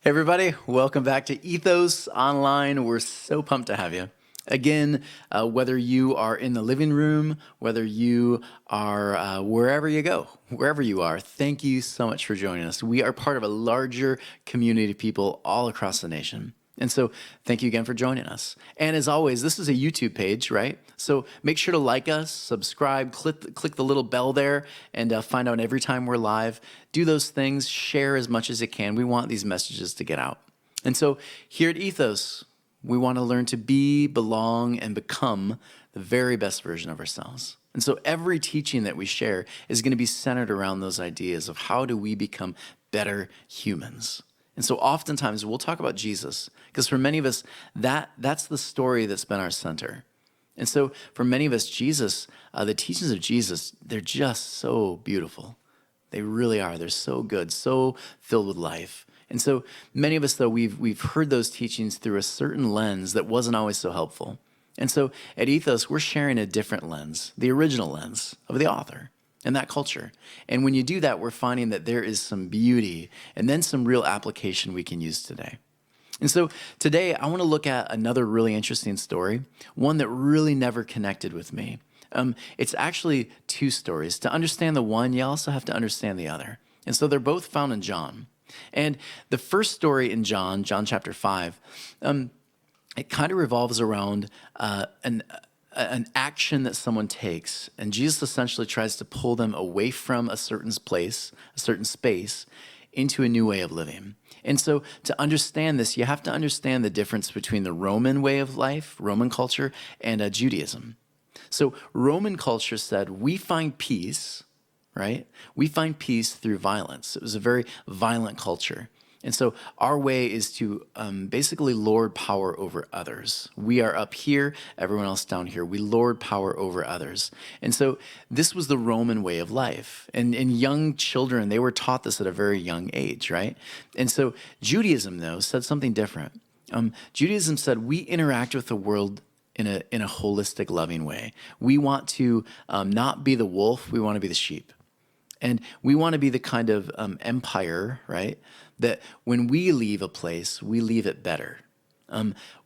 Everybody, welcome back to Ethos Online. We're so pumped to have you. Again, whether you are in the living room, whether you are wherever you go, wherever you are, thank you so much for joining us. We are part of a larger community of people all across the nation. And so thank you again for joining us. And as always, this is a YouTube page, right? So make sure to like us, subscribe, click the little bell there, and find out every time we're live. Do those things, share as much as you can. We want these messages to get out. And so here at Ethos, we want to learn to be, belong, and become the very best version of ourselves. And so every teaching that we share is going to be centered around those ideas of how do we become better humans. And so oftentimes we'll talk about Jesus because for many of us, that's the story that's been our center. And so for many of us, Jesus, the teachings of Jesus, they're just so beautiful. They really are. They're so good, so filled with life. And so many of us, though, we've heard those teachings through a certain lens that wasn't always so helpful. And so at Ethos, we're sharing a different lens, the original lens of the author and that culture. And when you do that, we're finding that there is some beauty and then some real application we can use today. And so today, I want to look at another really interesting story, one that really never connected with me. It's actually two stories. To understand the one, you also have to understand the other. And so they're both found in John. And the first story in John chapter 5, it kind of revolves around an action that someone takes, and Jesus essentially tries to pull them away from a certain place, a certain space, into a new way of living. And so to understand this, you have to understand the difference between the Roman way of life, Roman culture, and Judaism. So Roman culture said, we find peace, right? We find peace through violence. It was a very violent culture. And so our way is to basically lord power over others. We are up here, everyone else down here. We lord power over others. And so this was the Roman way of life. And young children, they were taught this at a very young age, right? And so Judaism, though, said something different. Judaism said we interact with the world in a holistic, loving way. We want to not be the wolf, we want to be the sheep. And we want to be the kind of empire, right, that when we leave a place, we leave it better.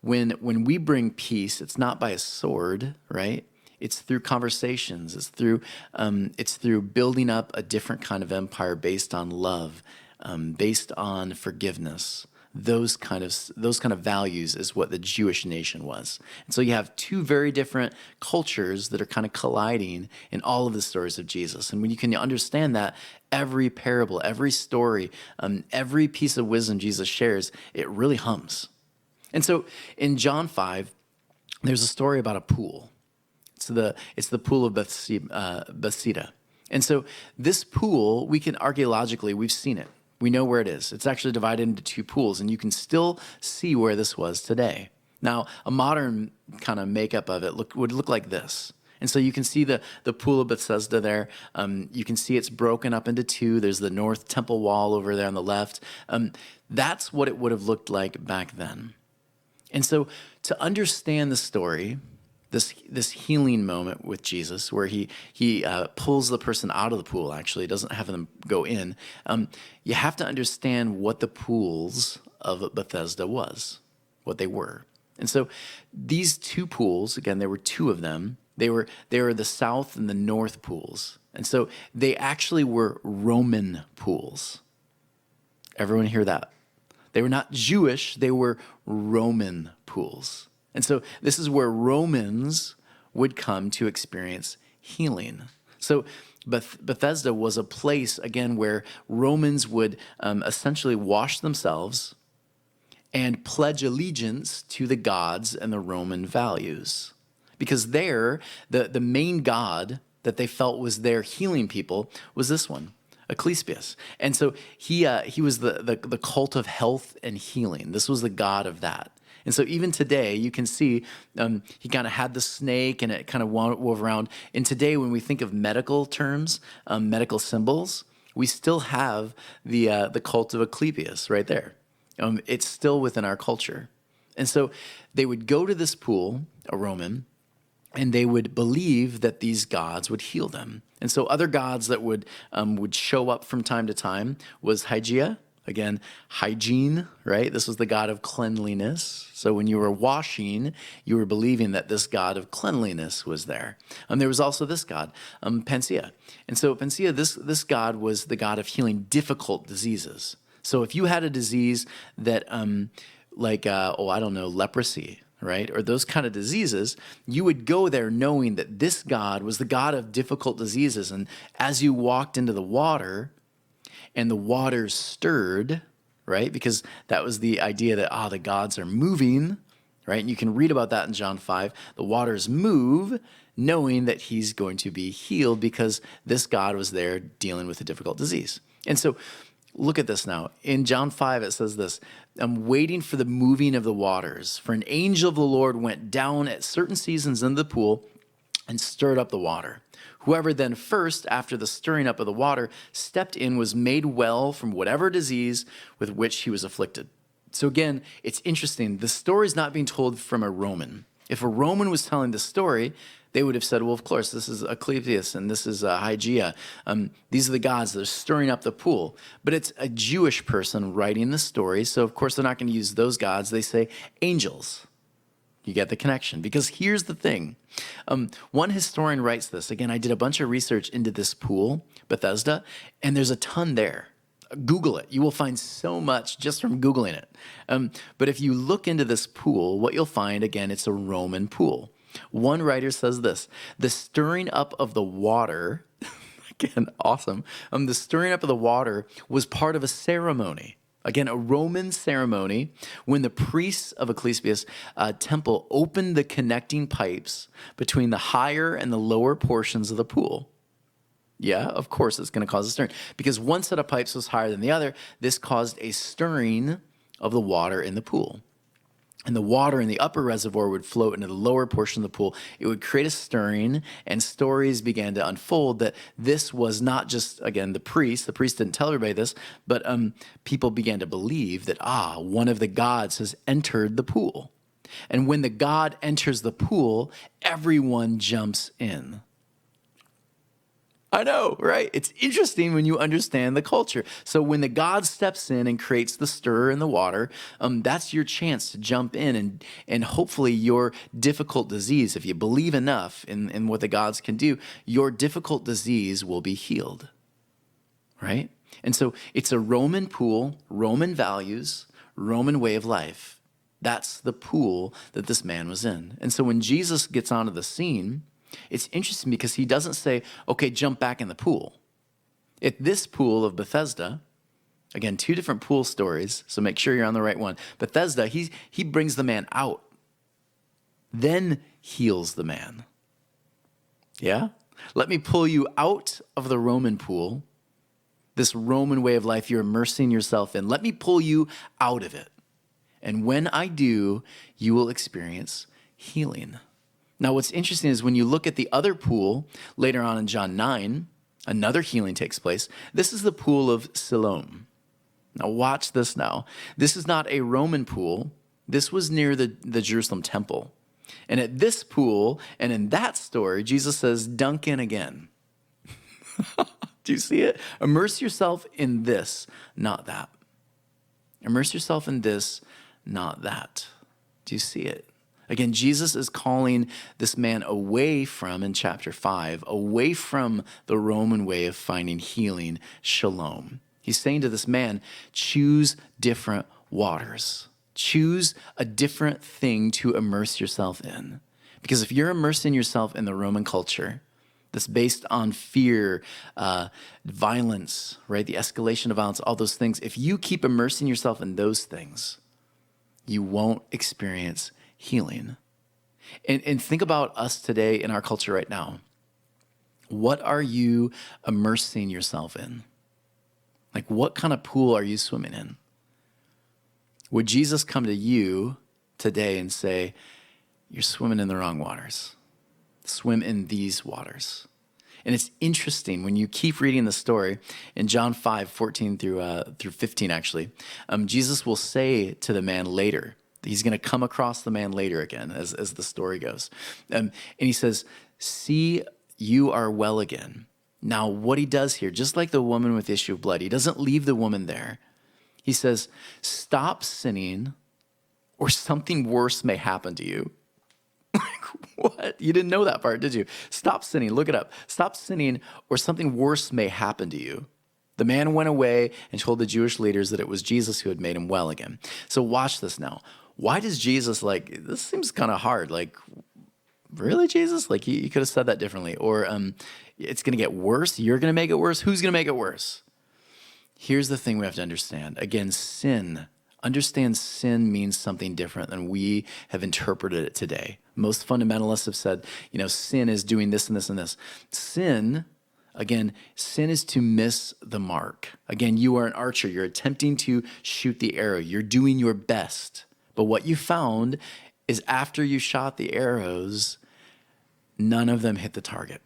When we bring peace, it's not by a sword, right? It's through conversations. It's through building up a different kind of empire based on love, based on forgiveness. Those kind of values is what the Jewish nation was. And so you have two very different cultures that are kind of colliding in all of the stories of Jesus. And when you can understand that, every parable, every story, every piece of wisdom Jesus shares, it really hums. And so in John 5, there's a story about a pool. It's the Pool of Bethesda. And so this pool, archaeologically, we've seen it. We know where it is. It's actually divided into two pools, and you can still see where this was today. Now, a modern kind of makeup of it would look like this. And so you can see the Pool of Bethesda there. You can see it's broken up into two. There's the North Temple wall over there on the left. That's what it would have looked like back then. And so to understand the story, this healing moment with Jesus where he pulls the person out of the pool, actually, doesn't have them go in, you have to understand what the pools of Bethesda was, what they were. And so these two pools, again, there were two of them, they were the south and the north pools. And so they actually were Roman pools. Everyone hear that? They were not Jewish, they were Roman pools. And so this is where Romans would come to experience healing. So Bethesda was a place, again, where Romans would essentially wash themselves and pledge allegiance to the gods and the Roman values. Because there, the main god that they felt was there healing people was this one, Asclepius. And so he was the cult of health and healing. This was the god of that. And so even today, you can see he kind of had the snake and it kind of wove around. And today, when we think of medical terms, medical symbols, we still have the cult of Asclepius right there. It's still within our culture. And so they would go to this pool, a Roman, and they would believe that these gods would heal them. And so other gods that would show up from time to time was Hygeia, Again, hygiene, right? This was the God of cleanliness. So when you were washing, you were believing that this God of cleanliness was there. There was also this God, Panacea. And so Panacea, this God was the God of healing difficult diseases. So if you had a disease that, leprosy, right? Or those kind of diseases, you would go there knowing that this God was the God of difficult diseases. And as you walked into the water, and the waters stirred, right? Because that was the idea that, the gods are moving, right? And you can read about that in John 5. The waters move, knowing that he's going to be healed because this God was there dealing with a difficult disease. And so look at this now. In John 5, it says this, I'm waiting for the moving of the waters. For an angel of the Lord went down at certain seasons into the pool and stirred up the water. Whoever then first, after the stirring up of the water, stepped in was made well from whatever disease with which he was afflicted. So again, it's interesting. The story is not being told from a Roman. If a Roman was telling the story, they would have said, well, of course, this is Asclepius and this is Hygeia. These are the gods that are stirring up the pool. But it's a Jewish person writing the story, so of course they're not going to use those gods. They say angels. You get the connection. Because here's the thing. One historian writes this. Again, I did a bunch of research into this pool, Bethesda, and there's a ton there. Google it. You will find so much just from Googling it. But if you look into this pool, what you'll find, again, it's a Roman pool. One writer says this, the stirring up of the water, again, awesome. The stirring up of the water was part of a ceremony. Again, a Roman ceremony when the priests of Asclepius' temple opened the connecting pipes between the higher and the lower portions of the pool. Yeah, of course it's going to cause a stirring. Because one set of pipes was higher than the other, this caused a stirring of the water in the pool. And the water in the upper reservoir would float into the lower portion of the pool. It would create a stirring, and stories began to unfold that this was not just, again, the priest didn't tell everybody this, but people began to believe that, one of the gods has entered the pool. And when the god enters the pool, everyone jumps in. I know, right? It's interesting when you understand the culture. So when the God steps in and creates the stir in the water, that's your chance to jump in and hopefully your difficult disease, if you believe enough in what the gods can do, your difficult disease will be healed, right? And so it's a Roman pool, Roman values, Roman way of life. That's the pool that this man was in. And so when Jesus gets onto the scene, it's interesting because he doesn't say, okay, jump back in the pool. At this pool of Bethesda, again, two different pool stories, so make sure you're on the right one. Bethesda, he brings the man out, then heals the man. Yeah? Let me pull you out of the Roman pool, this Roman way of life you're immersing yourself in. Let me pull you out of it. And when I do, you will experience healing. Now, what's interesting is when you look at the other pool later on in John 9, another healing takes place. This is the pool of Siloam. Now, watch this now. This is not a Roman pool. This was near the Jerusalem temple. And at this pool, and in that story, Jesus says, dunk in again. Do you see it? Immerse yourself in this, not that. Immerse yourself in this, not that. Do you see it? Again, Jesus is calling this man away from, in chapter 5, away from the Roman way of finding healing, shalom. He's saying to this man, choose different waters. Choose a different thing to immerse yourself in. Because if you're immersing yourself in the Roman culture that's based on fear, violence, right? The escalation of violence, all those things. If you keep immersing yourself in those things, you won't experience healing. And think about us today in our culture right now. What are you immersing yourself in? Like, what kind of pool are you swimming in? Would Jesus come to you today and say, you're swimming in the wrong waters? Swim in these waters. And it's interesting when you keep reading the story in John 5, 14 through 15, actually, Jesus will say to the man later, he's going to come across the man later again as the story goes. And he says, see, you are well again. Now, what he does here, just like the woman with the issue of blood, he doesn't leave the woman there. He says, stop sinning or something worse may happen to you. What? You didn't know that part, did you? Stop sinning. Look it up. Stop sinning or something worse may happen to you. The man went away and told the Jewish leaders that it was Jesus who had made him well again. So watch this now. Why does Jesus this seems kind of hard. Really, Jesus? You could have said that differently. Or it's going to get worse. You're going to make it worse. Who's going to make it worse? Here's the thing we have to understand. Again, sin. Understand sin means something different than we have interpreted it today. Most fundamentalists have said, sin is doing this and this and this. Sin is to miss the mark. Again, you are an archer. You're attempting to shoot the arrow. You're doing your best. But what you found is after you shot the arrows, none of them hit the target.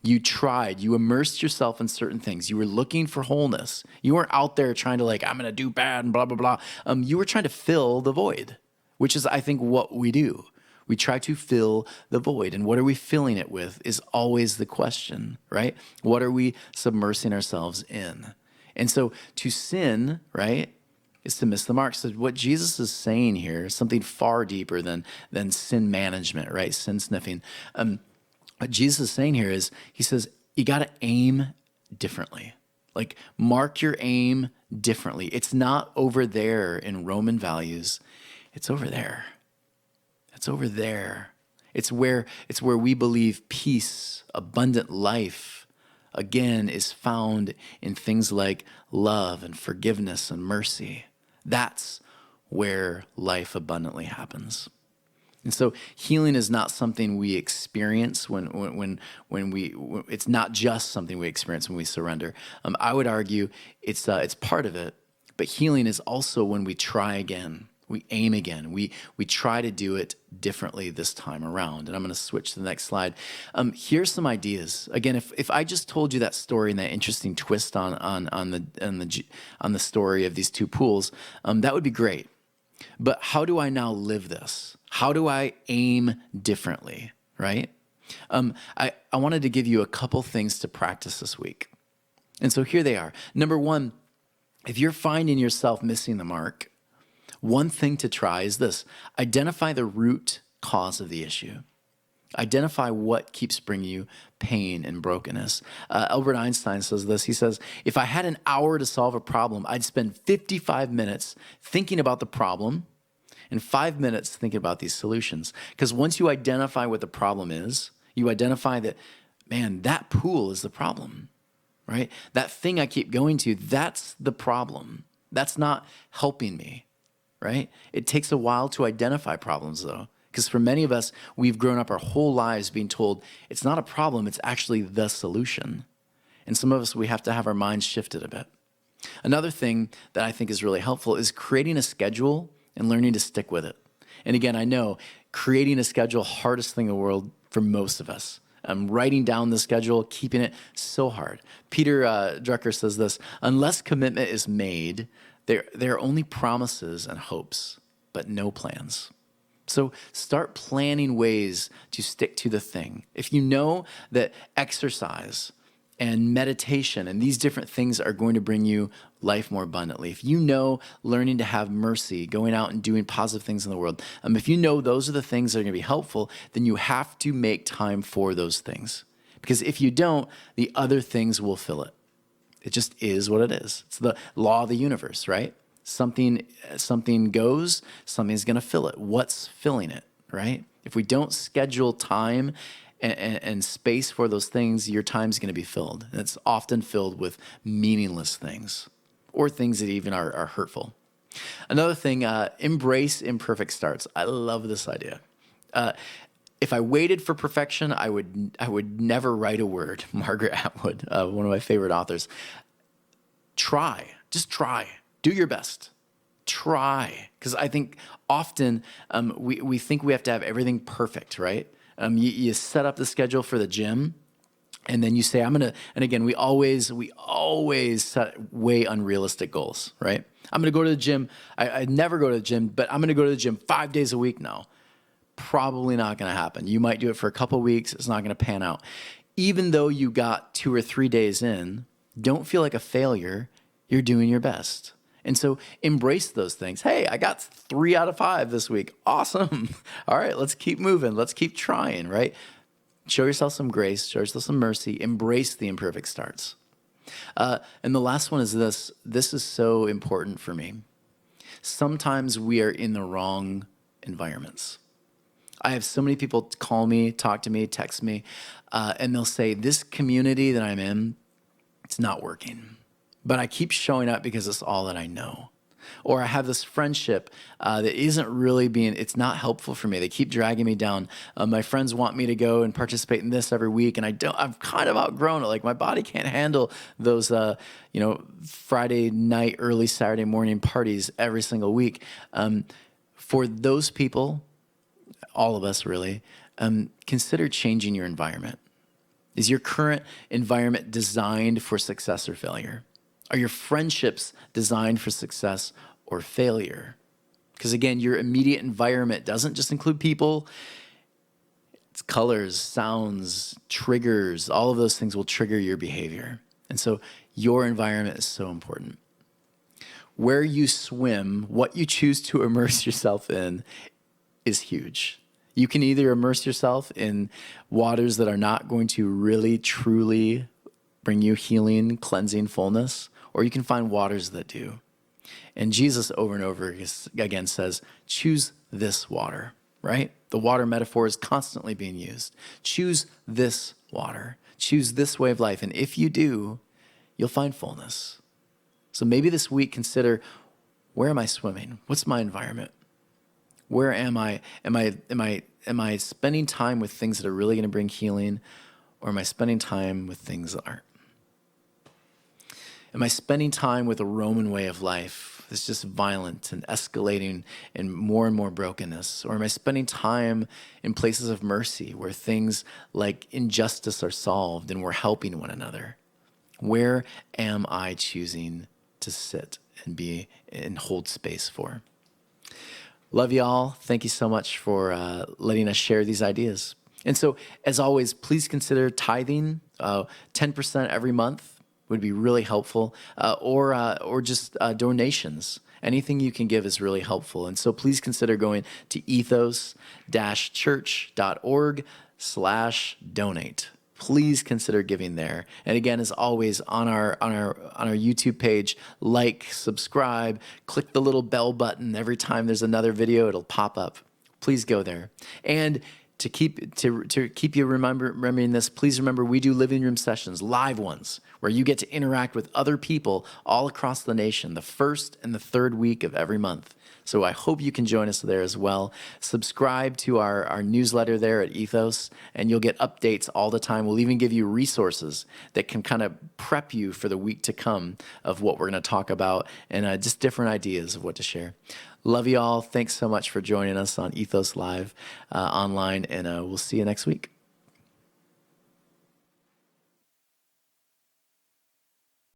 You tried. You immersed yourself in certain things. You were looking for wholeness. You weren't out there trying to I'm going to do bad and blah, blah, blah. You were trying to fill the void, which is, I think, what we do. We try to fill the void. And what are we filling it with is always the question, right? What are we submersing ourselves in? And so to sin, right, is to miss the mark. So what Jesus is saying here is something far deeper than sin management, right? Sin sniffing. What Jesus is saying here is, he says, you got to aim differently. Mark your aim differently. It's not over there in Roman values. It's over there. It's over there. It's where we believe peace, abundant life, again, is found in things like love and forgiveness and mercy. That's where life abundantly happens. And so healing is not something we experience it's not just something we experience when we surrender. I would argue it's part of it, but healing is also when we try again. We aim again. We try to do it differently this time around. And I'm going to switch to the next slide. Here's some ideas. Again, if I just told you that story and that interesting twist on the story of these two pools, that would be great. But how do I now live this? How do I aim differently, right? I wanted to give you a couple things to practice this week. And so here they are. Number one, if you're finding yourself missing the mark, one thing to try is this: identify the root cause of the issue. Identify what keeps bringing you pain and brokenness. Albert Einstein says this. He says, if I had an hour to solve a problem, I'd spend 55 minutes thinking about the problem and 5 minutes thinking about these solutions. Because once you identify what the problem is, you identify that, man, that pool is the problem, right? That thing I keep going to, that's the problem. That's not helping me, right? It takes a while to identify problems, though. Because for many of us, we've grown up our whole lives being told it's not a problem, it's actually the solution. And some of us, we have to have our minds shifted a bit. Another thing that I think is really helpful is creating a schedule and learning to stick with it. And again, I know creating a schedule, hardest thing in the world for most of us. Writing down the schedule, keeping it so hard. Peter Drucker says this: unless commitment is made, there are only promises and hopes, but no plans. So start planning ways to stick to the thing. If you know that exercise and meditation and these different things are going to bring you life more abundantly, if you know learning to have mercy, going out and doing positive things in the world, if you know those are the things that are going to be helpful, then you have to make time for those things. Because if you don't, the other things will fill it. It just is what it is. It's the law of the universe, right? Something goes, something's going to fill it. What's filling it, right? If we don't schedule time and space for those things, your time's going to be filled. And it's often filled with meaningless things or things that even are hurtful. Another thing, embrace imperfect starts. I love this idea. If I waited for perfection, I would never write a word. Margaret Atwood, one of my favorite authors. Just try. Do your best. Try. Because I think often we think we have to have everything perfect, right? You set up the schedule for the gym, and then you say, I'm going to, and again, we always set way unrealistic goals, right? I'm going to go to the gym. I never go to the gym, but I'm going to go to the gym 5 days a week now. Probably not going to happen. You might do it for a couple of weeks. It's not going to pan out. Even though you got 2 or 3 days in, don't feel like a failure. You're doing your best. And so embrace those things. Hey, I got 3 out of 5 this week. Awesome. All right, let's keep moving. Let's keep trying, right? Show yourself some grace, show yourself some mercy, embrace the imperfect starts. And the last one is this. This is so important for me. Sometimes we are in the wrong environments. I have so many people call me, talk to me, text me, and they'll say, this community that I'm in, it's not working. But I keep showing up because it's all that I know. Or I have this friendship that isn't really it's not helpful for me. They keep dragging me down. My friends want me to go and participate in this every week, and I've kind of outgrown it. Like my body can't handle those, Friday night, early Saturday morning parties every single week. For those people, all of us really, consider changing your environment. Is your current environment designed for success or failure? Are your friendships designed for success or failure? Because again, your immediate environment doesn't just include people. It's colors, sounds, triggers. All of those things will trigger your behavior. And so your environment is so important. Where you swim, what you choose to immerse yourself in is huge. You can either immerse yourself in waters that are not going to really, truly bring you healing, cleansing, fullness, or you can find waters that do. And Jesus over and over again says, choose this water, right? The water metaphor is constantly being used. Choose this water. Choose this way of life. And if you do, you'll find fullness. So maybe this week consider, where am I swimming? What's my environment? Where am I? Am I spending time with things that are really going to bring healing, or am I spending time with things that aren't? Am I spending time with a Roman way of life that's just violent and escalating and more brokenness? Or am I spending time in places of mercy where things like injustice are solved and we're helping one another? Where am I choosing to sit and be and hold space for? Love y'all. Thank you so much for letting us share these ideas. And so, as always, please consider tithing. 10% every month would be really helpful, or just donations. Anything you can give is really helpful. And so please consider going to ethos-church.org/donate. Please consider giving there. And again, as always, on our YouTube page, like, subscribe, click the little bell button. Every time there's another video, it'll pop up. Please go there. And to keep you remembering this, please remember we do living room sessions, live ones, where you get to interact with other people all across the nation, the first and the third week of every month. So I hope you can join us there as well. Subscribe to our newsletter there at Ethos, and you'll get updates all the time. We'll even give you resources that can kind of prep you for the week to come of what we're going to talk about, and just different ideas of what to share. Love you all. Thanks so much for joining us on Ethos Live online, and we'll see you next week.